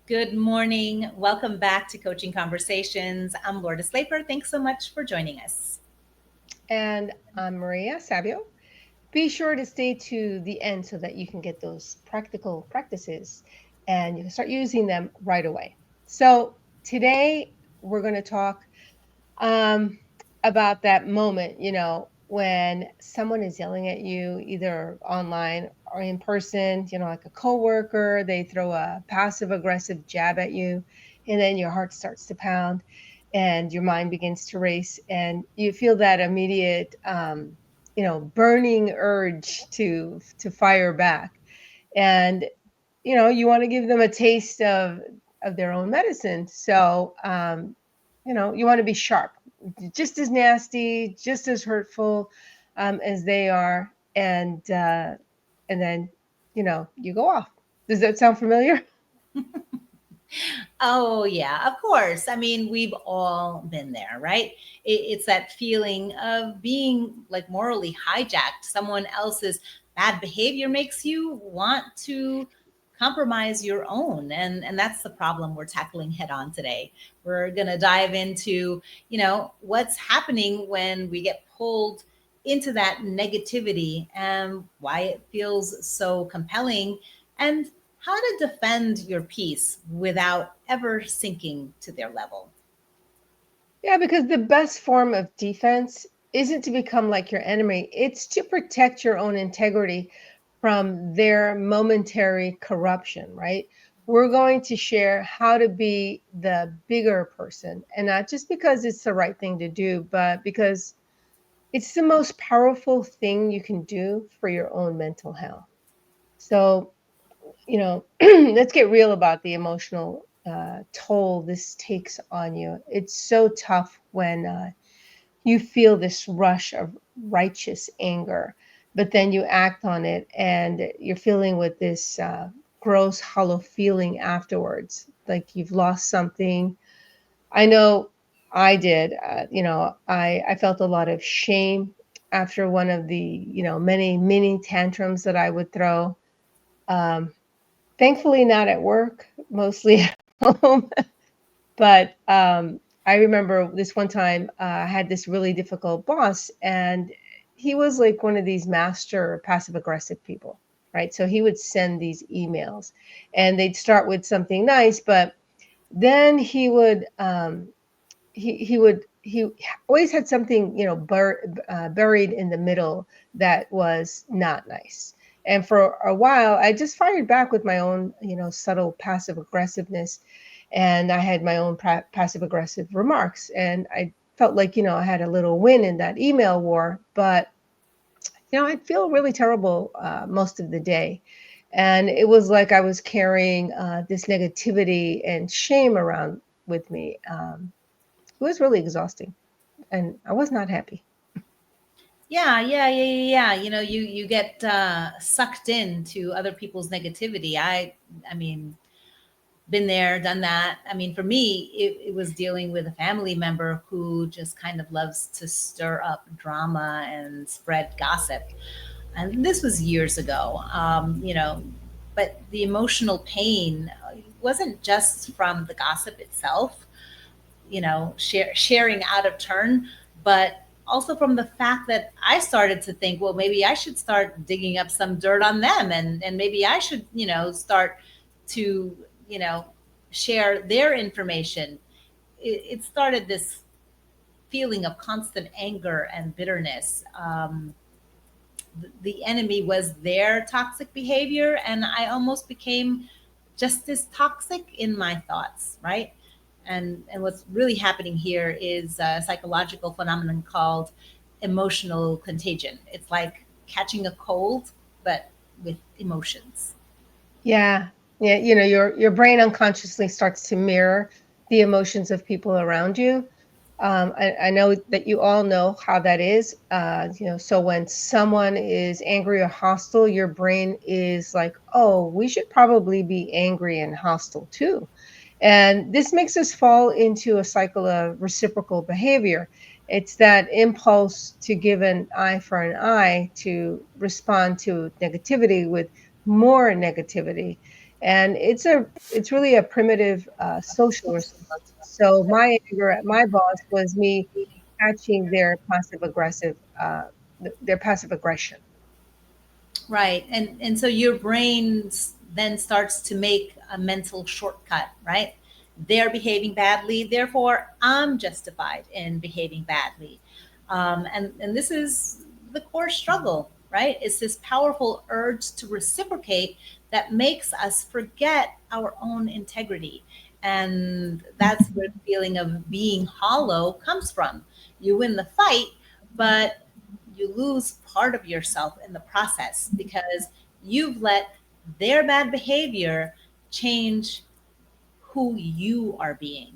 Good morning. Welcome back to Coaching Conversations. I'm Lourdes Slaper. Thanks so much for joining us. And I'm Maria Savio. Be sure to stay to the end so that you can get those practical practices and you can start using them right away. So, today we're going to talk um, about that moment, when someone is yelling at you, either online or in person, like a coworker, they throw a passive aggressive jab at you, and then your heart starts to pound and your mind begins to race, and you feel that immediate, burning urge to fire back. And, you want to give them a taste of their own medicine. So, you want to be sharp, just as nasty, just as hurtful as they are, and then you go off. Does that sound familiar? Oh, yeah, of course. I mean, we've all been there, right? It's that feeling of being like morally hijacked. Someone else's bad behavior makes you want to compromise your own. And that's the problem we're tackling head on today. We're going to dive into, what's happening when we get pulled into that negativity and why it feels so compelling, and how to defend your peace without ever sinking to their level. Yeah, because the best form of defense isn't to become like your enemy, it's to protect your own integrity from their momentary corruption, right? We're going to share how to be the bigger person, and not just because it's the right thing to do, but because it's the most powerful thing you can do for your own mental health. So, let's get real about the emotional toll this takes on you. It's so tough when you feel this rush of righteous anger, but then you act on it and you're feeling with this gross, hollow feeling afterwards, like you've lost something. I know I did. I felt a lot of shame after one of the, many mini tantrums that I would throw. Um, Thankfully, not at work, mostly at home. But I remember this one time I had this really difficult boss, and he was like one of these master passive aggressive people, right? So he would send these emails, and they'd start with something nice, but then he always had something, buried in the middle that was not nice. And for a while I just fired back with my own, subtle passive aggressiveness, and I had my own passive aggressive remarks, and I felt like, I had a little win in that email war. But I'd feel really terrible most of the day, and it was like I was carrying this negativity and shame around with me. It was really exhausting, and I was not happy. Yeah. You get sucked into other people's negativity. I mean, been there, done that. I mean, for me, it was dealing with a family member who just kind of loves to stir up drama and spread gossip. And this was years ago, but the emotional pain wasn't just from the gossip itself, sharing out of turn, but also from the fact that I started to think, well, maybe I should start digging up some dirt on them, and maybe I should, start to, you know, share their information. It started this feeling of constant anger and bitterness. The enemy was their toxic behavior, and I almost became just as toxic in my thoughts, right? And what's really happening here is a psychological phenomenon called emotional contagion. It's like catching a cold, but with emotions. Yeah. Yeah, your brain unconsciously starts to mirror the emotions of people around you. I know that you all know how that is. So when someone is angry or hostile, your brain is like, oh, we should probably be angry and hostile too. And this makes us fall into a cycle of reciprocal behavior. It's that impulse to give an eye for an eye, to respond to negativity with more negativity. And it's really a primitive social response. So my anger at my boss was me catching their passive aggression. Right. And so your brain then starts to make a mental shortcut, right? They're behaving badly, therefore I'm justified in behaving badly. And this is the core struggle, right? It's this powerful urge to reciprocate that makes us forget our own integrity. And that's where the feeling of being hollow comes from. You win the fight, but you lose part of yourself in the process because you've let their bad behavior change who you are being.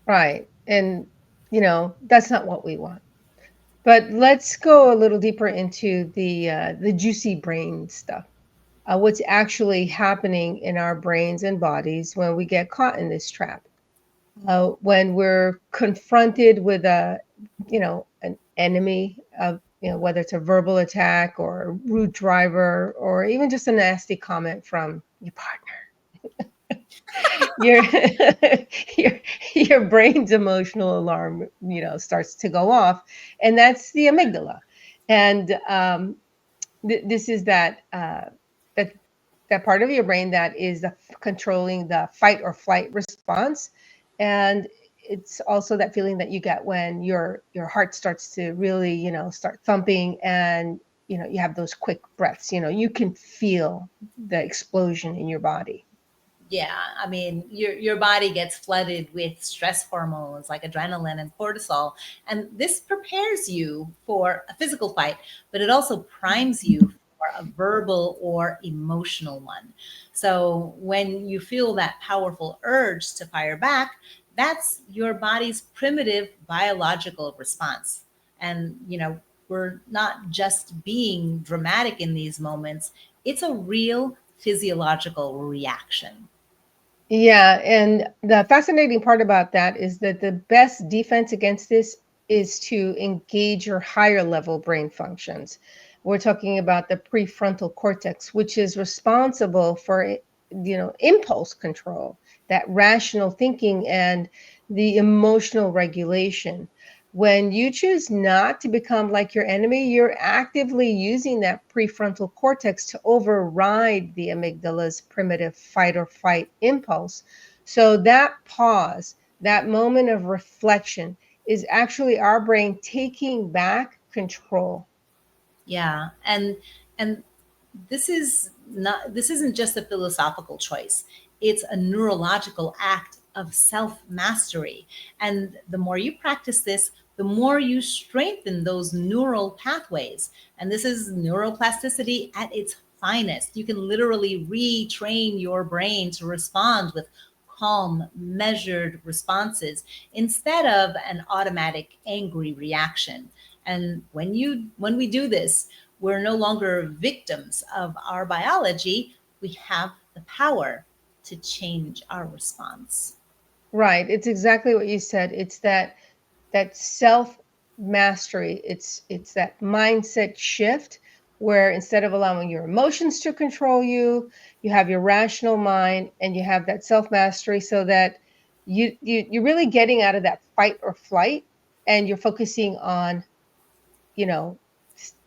Right. And that's not what we want. But let's go a little deeper into the juicy brain stuff. What's actually happening in our brains and bodies when we get caught in this trap? When we're confronted with an enemy of, whether it's a verbal attack or a rude driver or even just a nasty comment from your partner, your your your brain's emotional alarm, starts to go off, and that's the amygdala. And this is that that part of your brain that is controlling the fight or flight response. And it's also that feeling that you get when your heart starts to really, start thumping, and you have those quick breaths. You can feel the explosion in your body. Yeah, I mean, your body gets flooded with stress hormones like adrenaline and cortisol, and this prepares you for a physical fight, but it also primes you for a verbal or emotional one. So when you feel that powerful urge to fire back, that's your body's primitive biological response. And we're not just being dramatic in these moments; it's a real physiological reaction. Yeah, and the fascinating part about that is that the best defense against this is to engage your higher level brain functions. We're talking about the prefrontal cortex, which is responsible for, impulse control, that rational thinking, and the emotional regulation. When you choose not to become like your enemy, you're actively using that prefrontal cortex to override the amygdala's primitive fight or fight impulse. So that pause, that moment of reflection, is actually our brain taking back control. Yeah, and this isn't just a philosophical choice. It's a neurological act of self-mastery. And the more you practice this, the more you strengthen those neural pathways. And this is neuroplasticity at its finest. You can literally retrain your brain to respond with calm, measured responses instead of an automatic angry reaction. And when we do this, we're no longer victims of our biology. We have the power to change our response. Right. It's exactly what you said. It's that self mastery. It's that mindset shift where instead of allowing your emotions to control you, you have your rational mind and you have that self mastery, so that you're really getting out of that fight or flight, and you're focusing on, you know,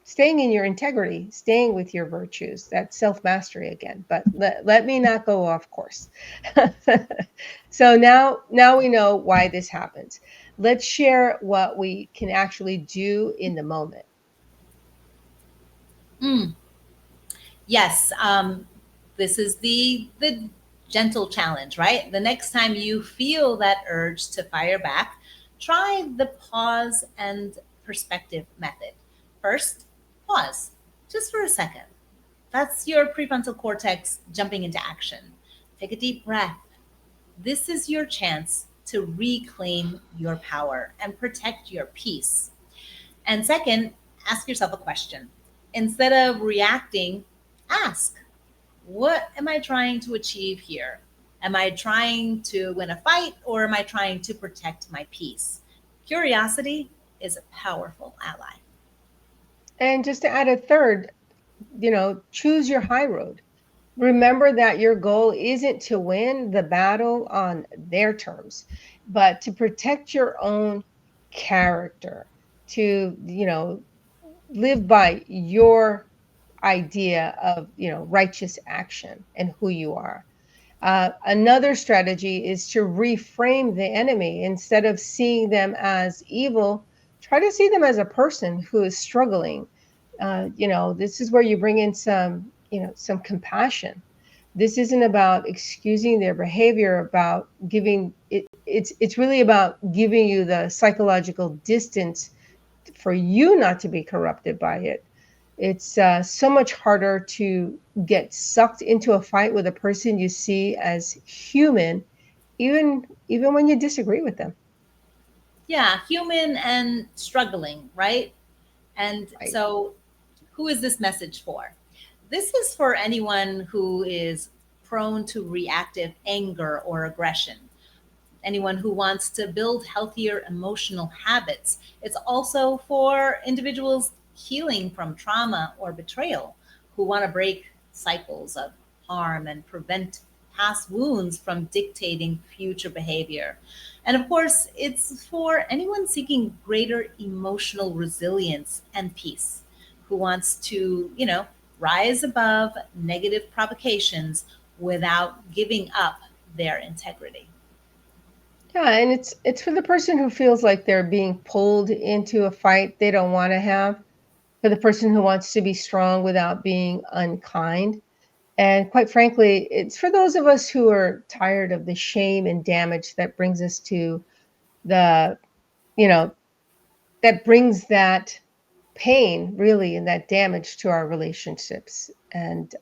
staying in your integrity, staying with your virtues, that self mastery again. But let me not go off course. So now we know why this happens. Let's share what we can actually do in the moment. Mm, yes, this is the gentle challenge, right? The next time you feel that urge to fire back, try the pause and perspective method. First, pause just for a second. That's your prefrontal cortex jumping into action. Take a deep breath. This is your chance to reclaim your power and protect your peace. And second, ask yourself a question. Instead of reacting, ask, what am I trying to achieve here? Am I trying to win a fight or am I trying to protect my peace? Curiosity is a powerful ally. And just to add a third, choose your high road. Remember that your goal isn't to win the battle on their terms, but to protect your own character, to, live by your idea of, righteous action and who you are. Another strategy is to reframe the enemy. Instead of seeing them as evil, try to see them as a person who is struggling. This is where you bring in some compassion. This isn't about excusing their behavior, about giving it. It's really about giving you the psychological distance for you not to be corrupted by it. It's so much harder to get sucked into a fight with a person you see as human, even when you disagree with them. Yeah, human and struggling, right? And Right. so, who is this message for? This is for anyone who is prone to reactive anger or aggression, anyone who wants to build healthier emotional habits. It's also for individuals healing from trauma or betrayal, who want to break cycles of harm and prevent past wounds from dictating future behavior. And of course, it's for anyone seeking greater emotional resilience and peace, who wants to, rise above negative provocations without giving up their integrity. Yeah, and it's for the person who feels like they're being pulled into a fight they don't want to have, for the person who wants to be strong without being unkind. And quite frankly, it's for those of us who are tired of the shame and damage that brings us to the, you know, that brings that pain really and that damage to our relationships. And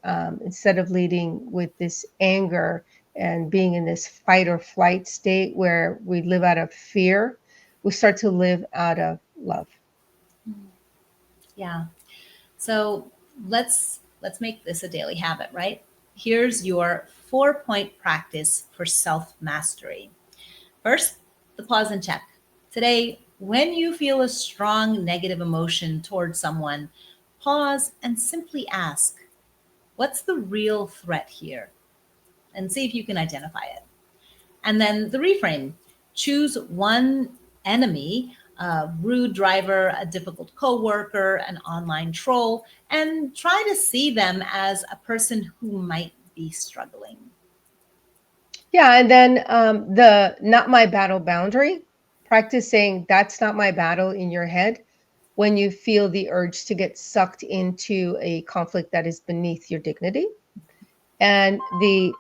instead of leading with this anger and being in this fight or flight state where we live out of fear, we start to live out of love. Yeah. So let's make this a daily habit, right? Here's your 4-point practice for self-mastery. First, the pause and check. Today, when you feel a strong negative emotion towards someone, pause and simply ask, what's the real threat here? And see if you can identify it. And then the reframe, choose one enemy, a rude driver, a difficult coworker, an online troll, and try to see them as a person who might be struggling. Yeah, and then the not my battle boundary, practice saying that's not my battle in your head when you feel the urge to get sucked into a conflict that is beneath your dignity. And the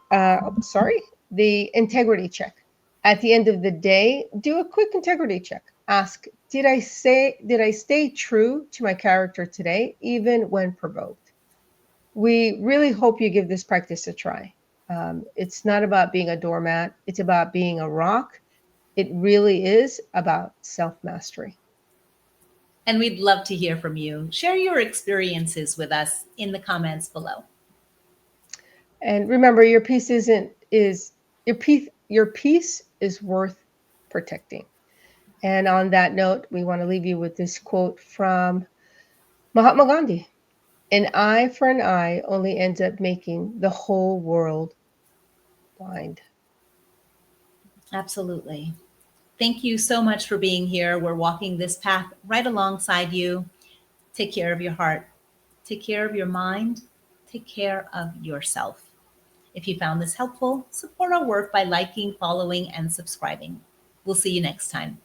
integrity check. At the end of the day, do a quick integrity check. Ask, did I stay true to my character today, even when provoked? We really hope you give this practice a try. It's not about being a doormat, it's about being a rock. It really is about self mastery. And we'd love to hear from you. Share your experiences with us in the comments below. And remember, your peace is worth protecting. And on that note, we want to leave you with this quote from Mahatma Gandhi. An eye for an eye only ends up making the whole world blind. Absolutely. Thank you so much for being here. We're walking this path right alongside you. Take care of your heart. Take care of your mind. Take care of yourself. If you found this helpful, support our work by liking, following, and subscribing. We'll see you next time.